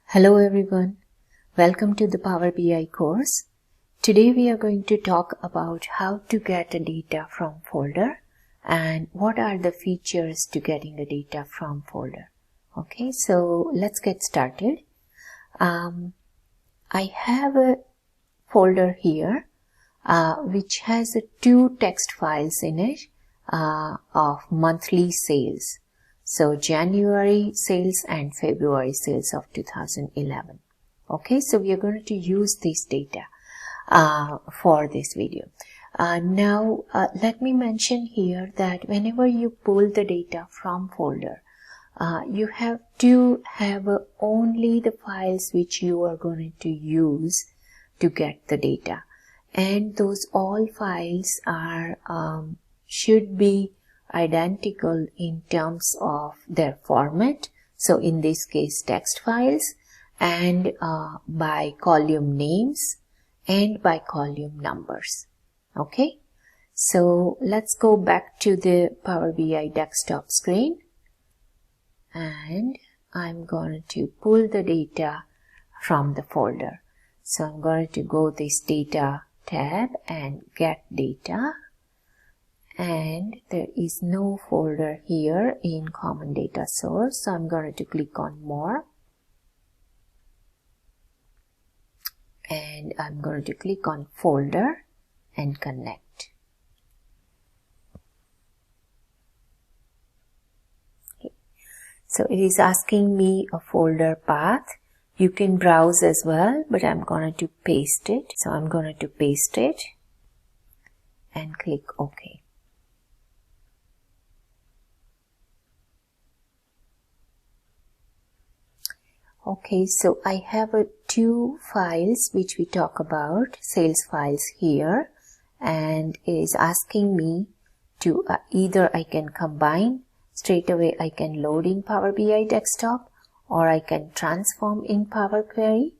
Hello everyone, welcome to the Power BI course. Today we are going to talk about how to get a data from folder and what are the features to getting a data from folder. Okay, so let's get started. I have a folder here which has two text files in it of monthly sales. So January sales and February sales of 2011. Okay, so we are going to use this data for this video. Now let me mention here that whenever you pull the data from folder, you have to have only the files which you are going to use to get the data, and those all files are should be identical in terms of their format. So in this case text files, and by column names and by column numbers. Okay, so let's go back to the Power BI desktop screen, and I'm going to pull the data from the folder. So I'm going to go this data tab and get data, and there is no folder here in common data source, so I'm going to click on more, and I'm going to click on folder and connect. Okay. So it is asking me a folder path. You can browse as well, but I'm going to paste it. So I'm going to paste it and click OK. Okay, so I have two files which we talk about, sales files here, and it is asking me to either I can combine, straight away I can load in Power BI desktop, or I can transform in Power Query.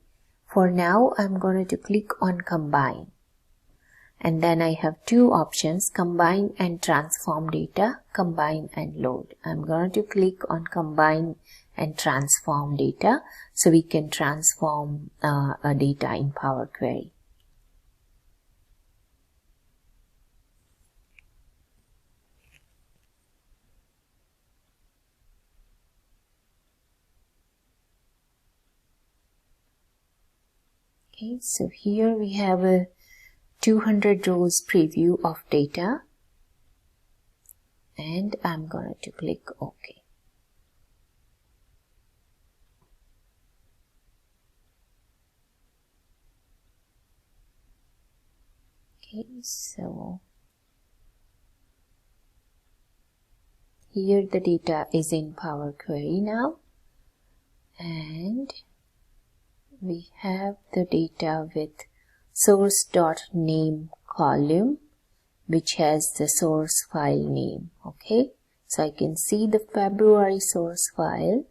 For now, I'm going to click on combine. And then I have two options, combine and transform data, combine and load. I'm going to click on combine and transform data, so we can transform a data in Power Query. Okay, so here we have a 200 rows preview of data, and I'm going to click OK. Okay, so here the data is in Power Query now, and we have the data with source.name column which has the source file name. Okay, so I can see the February source file,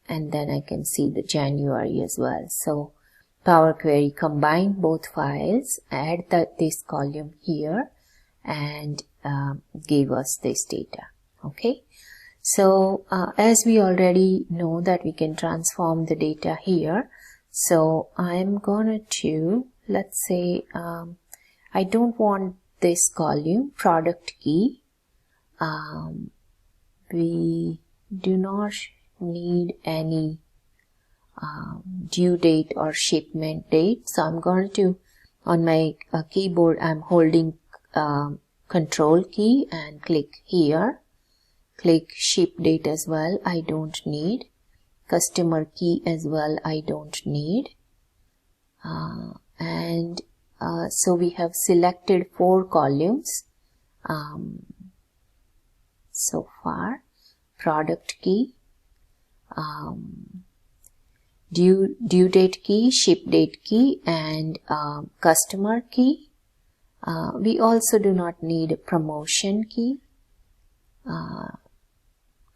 and then I can see the January as well. So Power Query combine both files, add this column here, and give us this data. Okay, so as we already know that we can transform the data here, so I'm going to, let's say I don't want this column, product key. We do not need any due date or shipment date. So I'm going to, on my keyboard, I'm holding control key and click here. Click ship date as well, I don't need. Customer key as well, I don't need. So we have selected 4 columns so far. Product key, due date key, ship date key, and customer key. We also do not need a promotion key.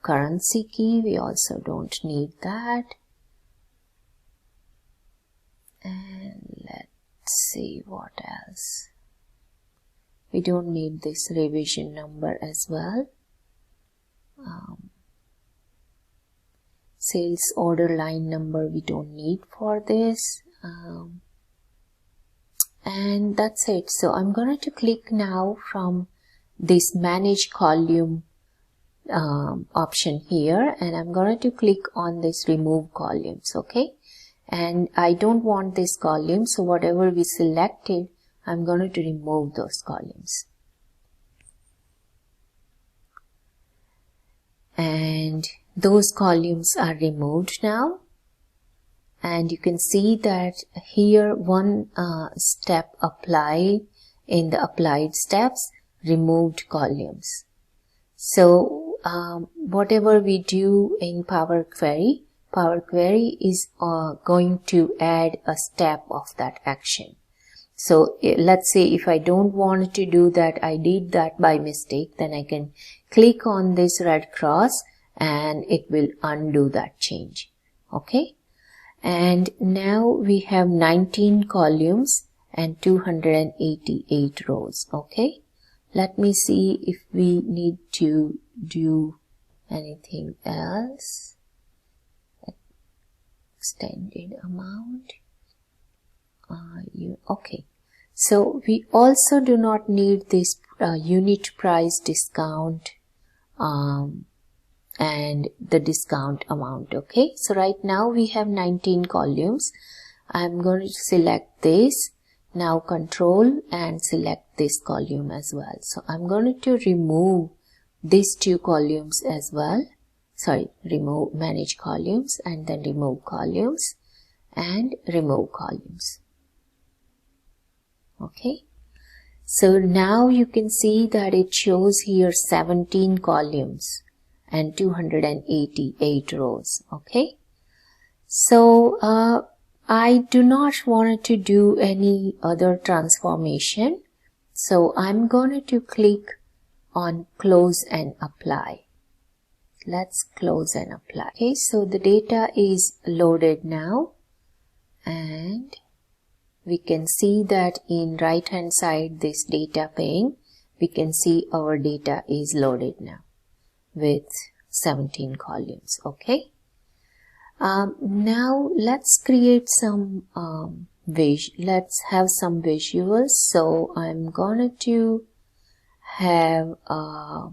Currency key, we also don't need that. And let's see what else. We don't need this revision number as well. Sales order line number we don't need for this. And that's it. So I'm going to click now from this manage column option here, and I'm going to click on this remove columns. Okay, and I don't want this column, so whatever we selected, I'm going to remove those columns. And those columns are removed now, and you can see that here one step applied in the applied steps, removed columns. So whatever we do in Power Query is going to add a step of that action. So let's say if I don't want to do that, I did that by mistake, then I can click on this red cross and it will undo that change. Okay, and now we have 19 columns and 288 rows. Okay, let me see if we need to do anything else. Extended amount. Okay, so we also do not need this unit price discount and the discount amount. Okay, so right now we have 19 columns. I'm going to select this. Now control and select this column as well. So I'm going to remove these two columns as well. Sorry, remove manage columns and then remove columns and remove columns. Okay, so now you can see that it shows here 17 columns and 288 rows. Okay, so I do not want to do any other transformation, so I'm going to click on close and apply. Let's close and apply. Okay, so the data is loaded now, and we can see that in right hand side this data pane, we can see our data is loaded now with 17 columns. Okay, now let's create some let's have some visuals. So I'm gonna to have a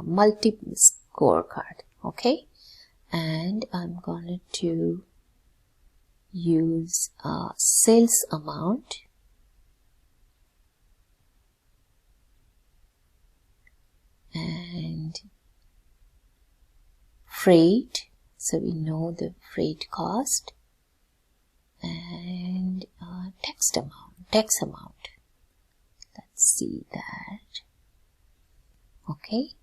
multiple scorecard. Okay, and I'm going to use sales amount and freight, so we know the freight cost, and tax amount. Let's see that. Okay,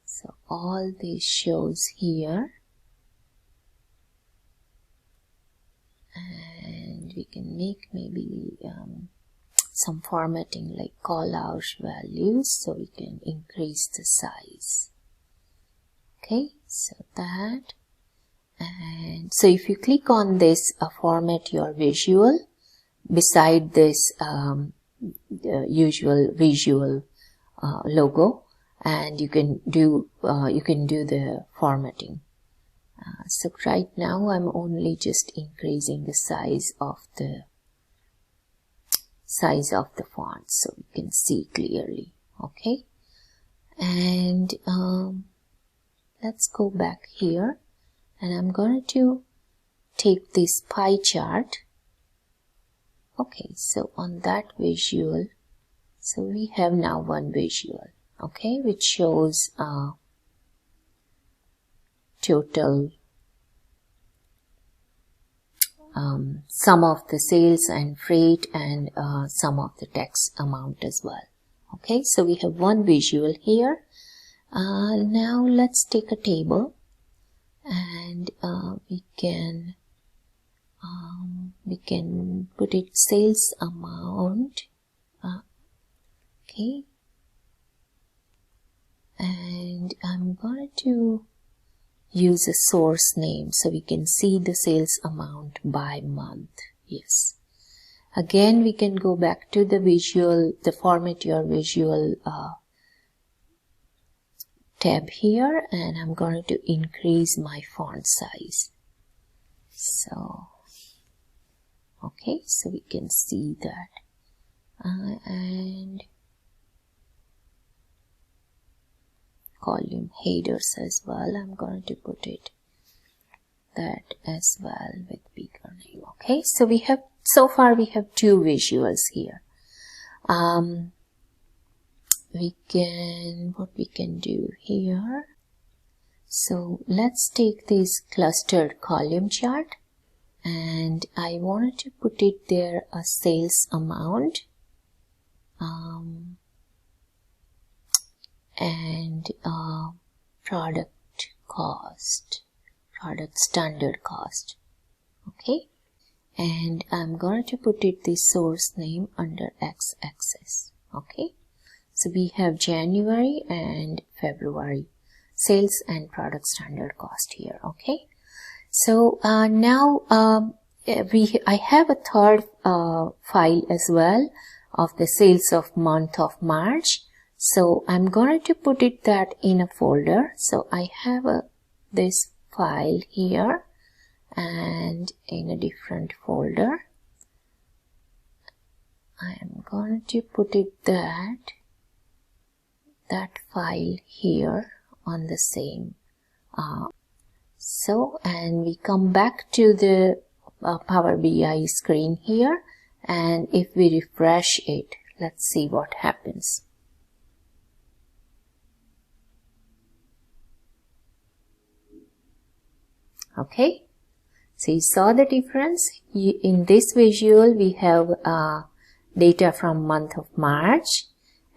so all this shows here, and we can make maybe some formatting like call out values, so we can increase the size. Okay, so that, and so if you click on this format your visual, beside this usual visual logo, and you can do the formatting. So right now I'm only just increasing the size of the font so we can see clearly. Okay, and let's go back here, and I'm going to take this pie chart. Okay, so on that visual, so we have now one visual, okay, which shows total sum of the sales and freight and sum of the tax amount as well. Okay, so we have one visual here. Now let's take a table, and we can put it sales amount. Okay, and I'm going to use a source name so we can see the sales amount by month. Yes, again we can go back to the visual, the format your visual tab here, and I'm going to increase my font size. So, okay, so we can see that. And column headers as well, I'm going to put it that as well with bigger name. Okay, so so far we have two visuals here. What we can do here, so let's take this clustered column chart, and I wanted to put it there a sales amount and product standard cost. Okay, and I'm going to put it the source name under x-axis. Okay, so we have January and February sales and product standard cost here. Okay, so now I have a third file as well of the sales of month of March. So I'm going to put it that in a folder. So I have this file here and in a different folder. I am going to put it that file here on the same. And we come back to the Power BI screen here, and if we refresh it, let's see what happens. Okay, so you saw the difference. In this visual we have data from month of March,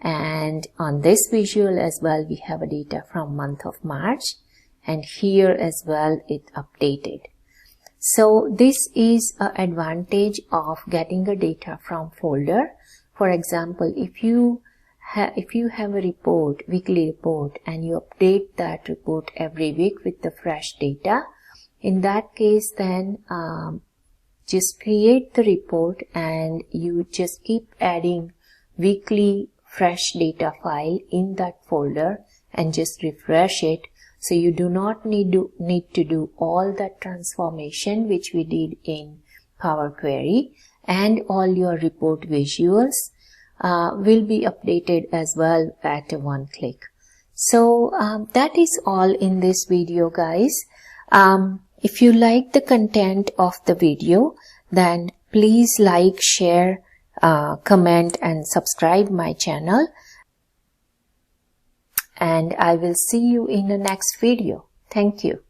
and on this visual as well we have a data from month of March, and here as well it updated. So this is an advantage of getting a data from folder. For example, if you have a report, weekly report, and you update that report every week with the fresh data, in that case then just create the report and you just keep adding weekly fresh data file in that folder and just refresh it. So you do not need to do all that transformation which we did in Power Query, and all your report visuals will be updated as well at one click. So that is all in this video, guys. If you like the content of the video, then please like, share, comment and subscribe my channel. And I will see you in the next video. Thank you.